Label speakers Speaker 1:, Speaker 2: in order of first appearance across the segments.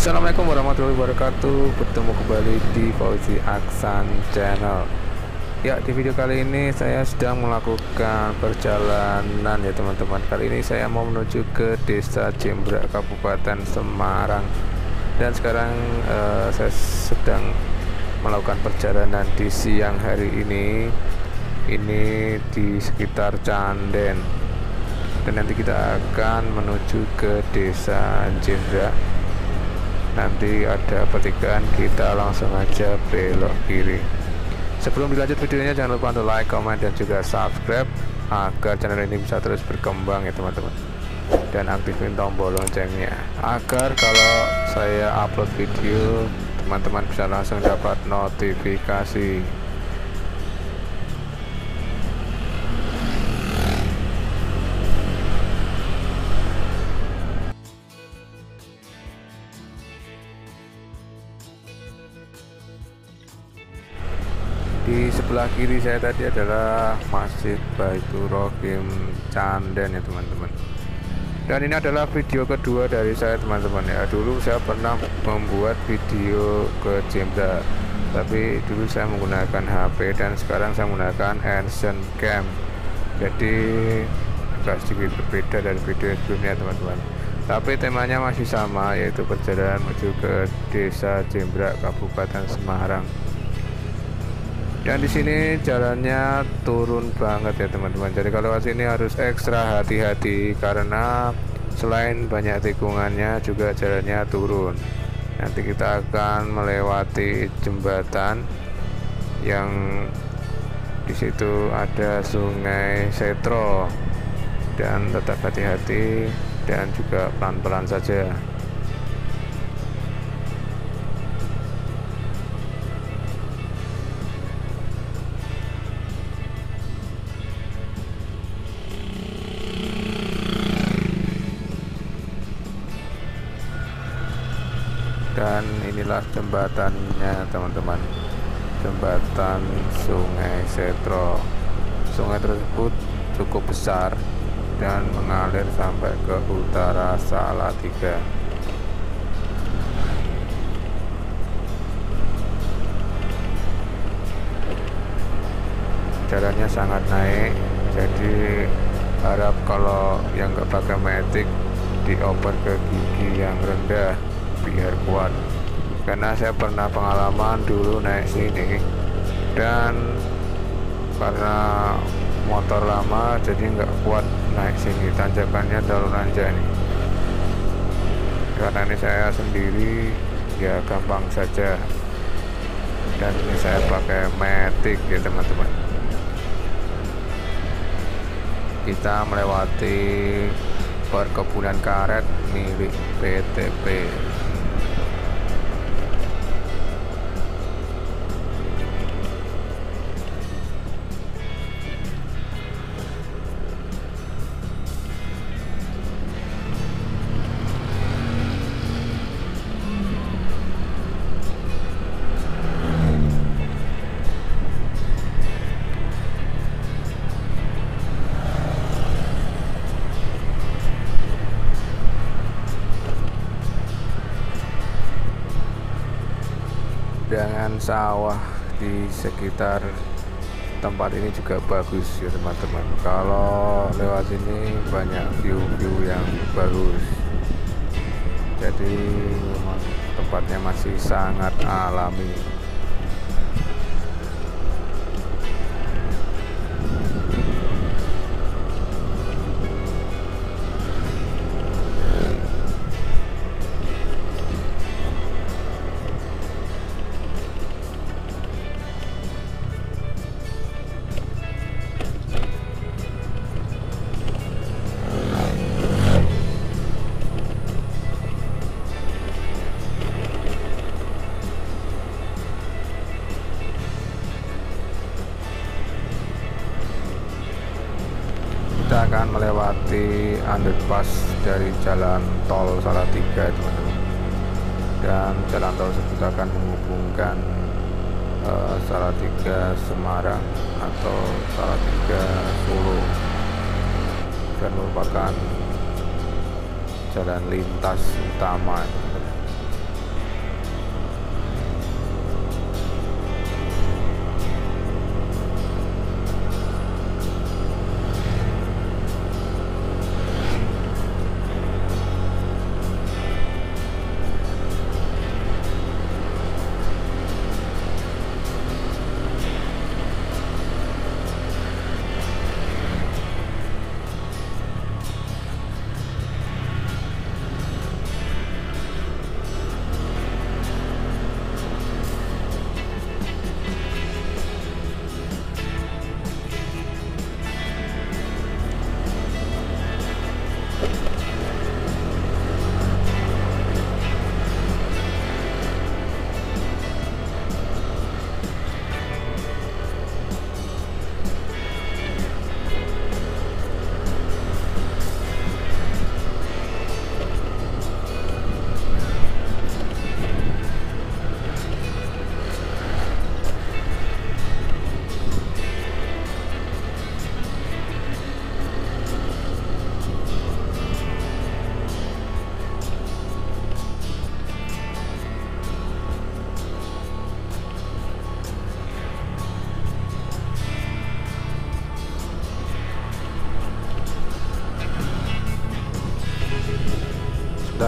Speaker 1: Assalamualaikum warahmatullahi wabarakatuh. Bertemu kembali di Fauzi Aksan Channel. Ya, di video kali ini saya sedang melakukan perjalanan ya teman-teman. Kali ini saya mau menuju ke Desa Jembrak, Kabupaten Semarang. Dan sekarang saya sedang melakukan perjalanan di siang hari ini. Ini di sekitar Canden. Dan nanti kita akan menuju ke Desa Jembrak. Nanti ada pertigaan, kita langsung aja belok kiri. Sebelum dilanjut videonya, jangan lupa untuk like, comment, dan juga subscribe agar channel ini bisa terus berkembang ya teman-teman. Dan aktifin tombol loncengnya agar kalau saya upload video teman-teman bisa langsung dapat notifikasi. Di sebelah kiri saya tadi adalah Masjid Baitur Rohim Canden ya teman-teman. Dan ini adalah video kedua dari saya teman-teman ya. Dulu saya pernah membuat video ke Jembrak, tapi dulu saya menggunakan HP dan sekarang saya menggunakan action cam. Jadi agak sedikit berbeda dari video sebelumnya teman-teman. Tapi temanya masih sama, yaitu perjalanan menuju ke Desa Jembrak, Kabupaten Semarang. Dan di sini jalannya turun banget ya teman-teman. Jadi kalau ke sini harus ekstra hati-hati karena selain banyak tikungannya juga jalannya turun. Nanti kita akan melewati jembatan yang di situ ada Sungai Setro, dan tetap hati-hati dan juga pelan-pelan saja. Dan inilah jembatannya teman-teman, jembatan Sungai Setro. Sungai tersebut cukup besar dan mengalir sampai ke utara Salatiga. Jalannya sangat naik, jadi harap kalau yang nggak pakai metik dioper ke gigi yang rendah biar kuat, karena saya pernah pengalaman dulu naik sini dan karena motor lama jadi nggak kuat naik sini, tanjakannya terlalu nanjak nih. Karena ini saya sendiri ya gampang saja, dan ini saya pakai metik ya teman-teman. Kita melewati perkebunan karet milik PTP. Dengan sawah di sekitar tempat ini juga bagus ya teman-teman. Kalau lewat sini banyak view-view yang bagus. Jadi memang tempatnya masih sangat alami. Kita akan melewati underpass dari jalan tol Salatiga teman-teman, dan jalan tol tersebut akan menghubungkan Salatiga Semarang atau Salatiga Solo, dan merupakan jalan lintas utama.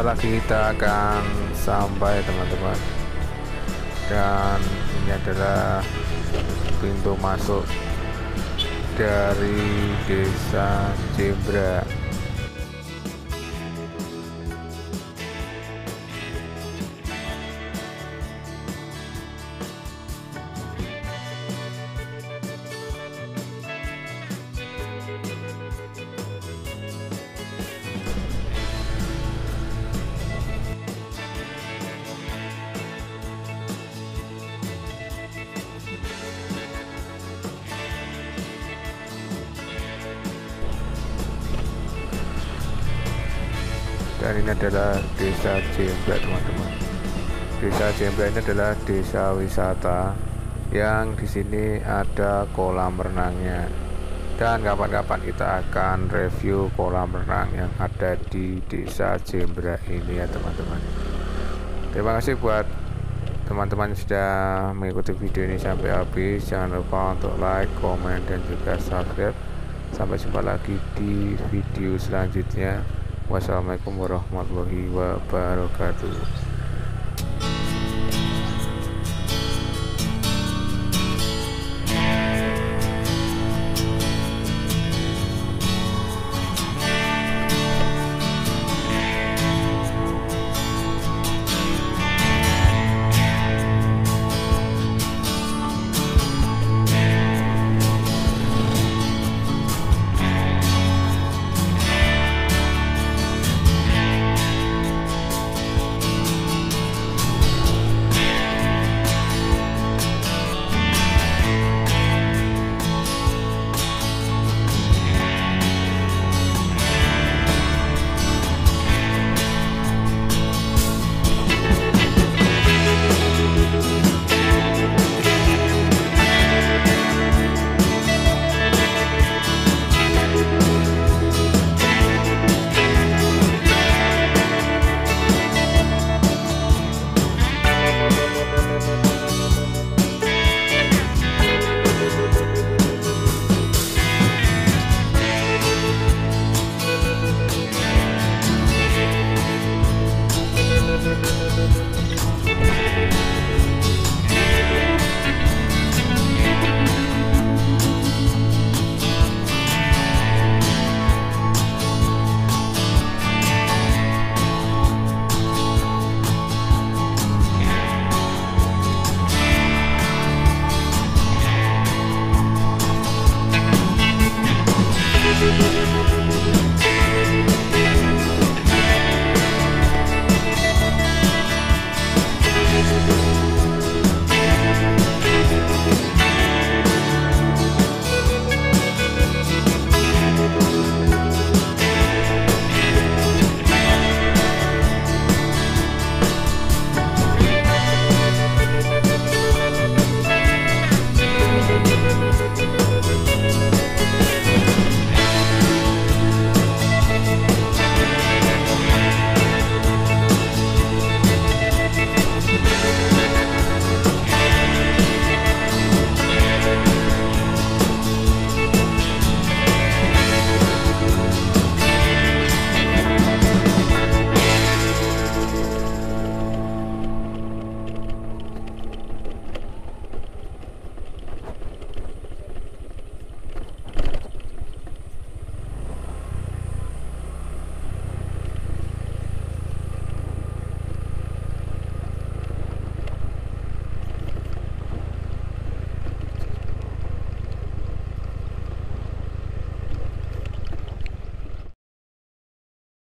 Speaker 1: sebentar lagi kita akan sampai teman-teman, dan ini adalah pintu masuk dari Desa Jembra. Dan ini adalah Desa Jembra teman-teman. Desa Jembra ini adalah desa wisata yang di sini ada kolam renangnya. Dan kapan-kapan kita akan review kolam renang yang ada di Desa Jembra ini ya teman-teman. Terima kasih buat teman-teman yang sudah mengikuti video ini sampai habis. Jangan lupa untuk like, komen, dan juga subscribe. Sampai jumpa lagi di video selanjutnya. Wassalamualaikum warahmatullahi wabarakatuh.